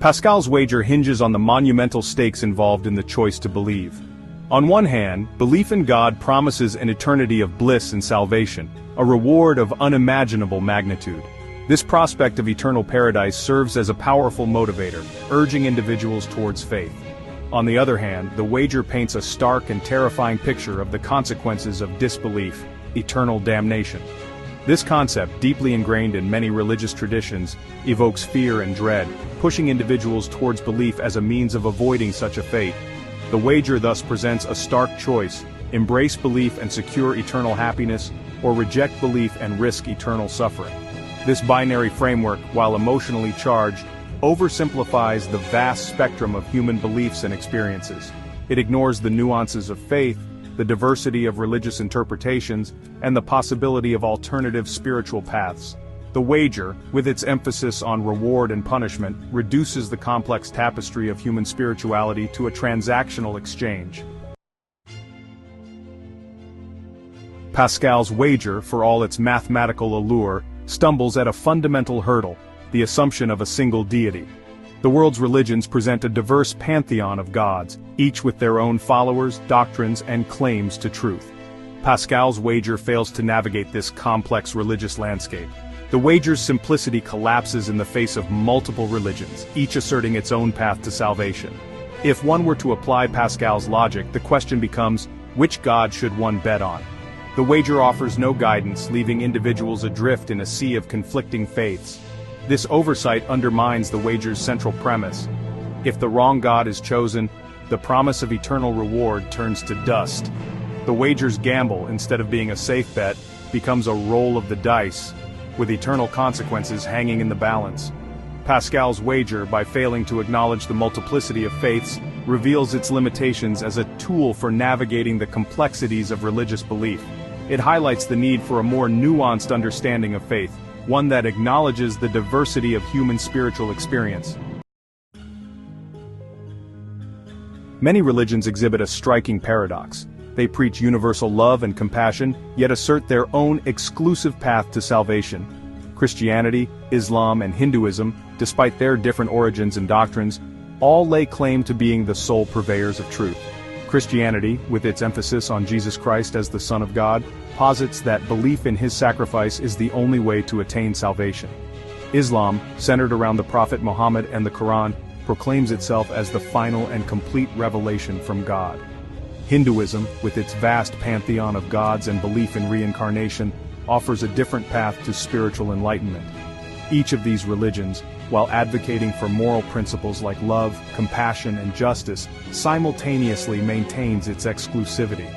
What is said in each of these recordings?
Pascal's wager hinges on the monumental stakes involved in the choice to believe. On one hand, belief in God promises an eternity of bliss and salvation, a reward of unimaginable magnitude. This prospect of eternal paradise serves as a powerful motivator, urging individuals towards faith. On the other hand, the wager paints a stark and terrifying picture of the consequences of disbelief, eternal damnation. This concept, deeply ingrained in many religious traditions, evokes fear and dread, pushing individuals towards belief as a means of avoiding such a fate. The wager thus presents a stark choice: embrace belief and secure eternal happiness, or reject belief and risk eternal suffering. This binary framework, while emotionally charged, oversimplifies the vast spectrum of human beliefs and experiences. It ignores the nuances of faith, the diversity of religious interpretations, and the possibility of alternative spiritual paths. The wager, with its emphasis on reward and punishment, reduces the complex tapestry of human spirituality to a transactional exchange. Pascal's wager, for all its mathematical allure, stumbles at a fundamental hurdle: the assumption of a single deity. The world's religions present a diverse pantheon of gods, each with their own followers, doctrines, and claims to truth. Pascal's wager fails to navigate this complex religious landscape. The wager's simplicity collapses in the face of multiple religions, each asserting its own path to salvation. If one were to apply Pascal's logic, the question becomes, which god should one bet on? The wager offers no guidance, leaving individuals adrift in a sea of conflicting faiths. This oversight undermines the wager's central premise. If the wrong god is chosen, the promise of eternal reward turns to dust. The wager's gamble, instead of being a safe bet, becomes a roll of the dice, with eternal consequences hanging in the balance. Pascal's wager, by failing to acknowledge the multiplicity of faiths, reveals its limitations as a tool for navigating the complexities of religious belief. It highlights the need for a more nuanced understanding of faith, one that acknowledges the diversity of human spiritual experience. Many religions exhibit a striking paradox. They preach universal love and compassion, yet assert their own exclusive path to salvation. Christianity, Islam, and Hinduism, despite their different origins and doctrines, all lay claim to being the sole purveyors of truth. Christianity, with its emphasis on Jesus Christ as the Son of God, posits that belief in his sacrifice is the only way to attain salvation. Islam, centered around the Prophet Muhammad and the Quran, proclaims itself as the final and complete revelation from God. Hinduism, with its vast pantheon of gods and belief in reincarnation, offers a different path to spiritual enlightenment. Each of these religions, while advocating for moral principles like love, compassion, and justice, simultaneously maintains its exclusivity.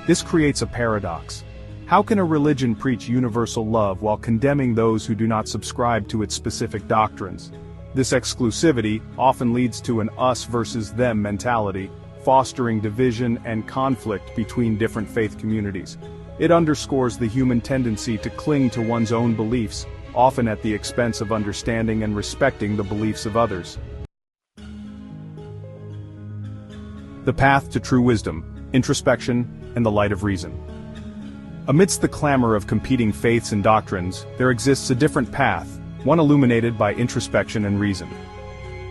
This creates a paradox. How can a religion preach universal love while condemning those who do not subscribe to its specific doctrines? This exclusivity often leads to an us versus them mentality, fostering division and conflict between different faith communities. It underscores the human tendency to cling to one's own beliefs, often at the expense of understanding and respecting the beliefs of others. The path to true wisdom, introspection, and the light of reason. Amidst the clamor of competing faiths and doctrines, there exists a different path, one illuminated by introspection and reason.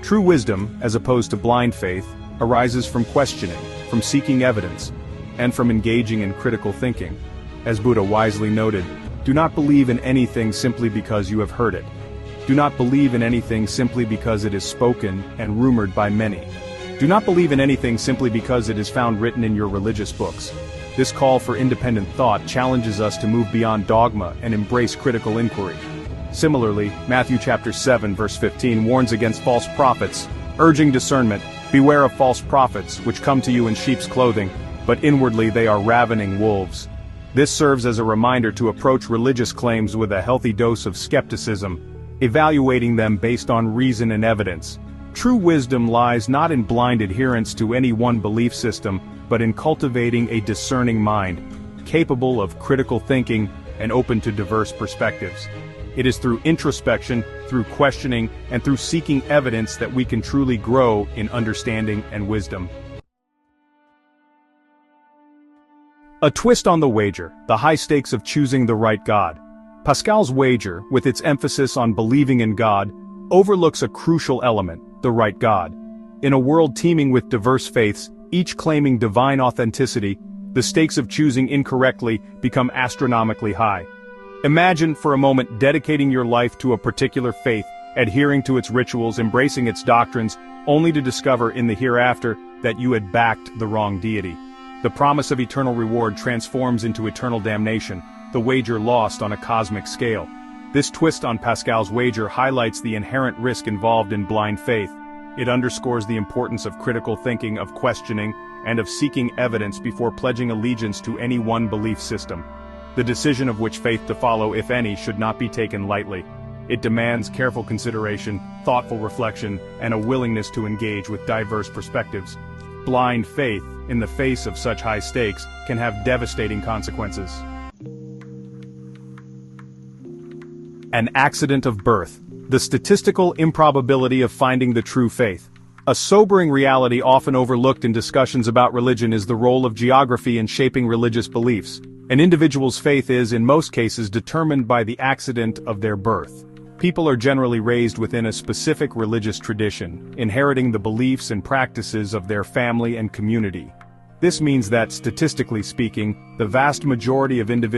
True wisdom, as opposed to blind faith, arises from questioning, from seeking evidence, and from engaging in critical thinking. As Buddha wisely noted, do not believe in anything simply because you have heard it. Do not believe in anything simply because it is spoken and rumored by many. Do not believe in anything simply because it is found written in your religious books. This call for independent thought challenges us to move beyond dogma and embrace critical inquiry. Similarly, Matthew chapter 7 verse 15 warns against false prophets, urging discernment. Beware of false prophets, which come to you in sheep's clothing, but inwardly they are ravening wolves. This serves as a reminder to approach religious claims with a healthy dose of skepticism, evaluating them based on reason and evidence. True wisdom lies not in blind adherence to any one belief system, but in cultivating a discerning mind, capable of critical thinking and open to diverse perspectives. It is through introspection, through questioning, and through seeking evidence that we can truly grow in understanding and wisdom. A twist on the wager, the high stakes of choosing the right God. Pascal's wager, with its emphasis on believing in God, overlooks a crucial element: the right God. In a world teeming with diverse faiths, each claiming divine authenticity, the stakes of choosing incorrectly become astronomically high. Imagine for a moment dedicating your life to a particular faith, adhering to its rituals, embracing its doctrines, only to discover in the hereafter that you had backed the wrong deity. The promise of eternal reward transforms into eternal damnation, the wager lost on a cosmic scale. This twist on Pascal's wager highlights the inherent risk involved in blind faith. It underscores the importance of critical thinking, of questioning, and of seeking evidence before pledging allegiance to any one belief system. The decision of which faith to follow, if any, should not be taken lightly. It demands careful consideration, thoughtful reflection, and a willingness to engage with diverse perspectives. Blind faith, in the face of such high stakes, can have devastating consequences. An accident of birth. The statistical improbability of finding the true faith. A sobering reality often overlooked in discussions about religion is the role of geography in shaping religious beliefs. An individual's faith is, in most cases, determined by the accident of their birth. People are generally raised within a specific religious tradition, inheriting the beliefs and practices of their family and community. This means that, statistically speaking, the vast majority of individuals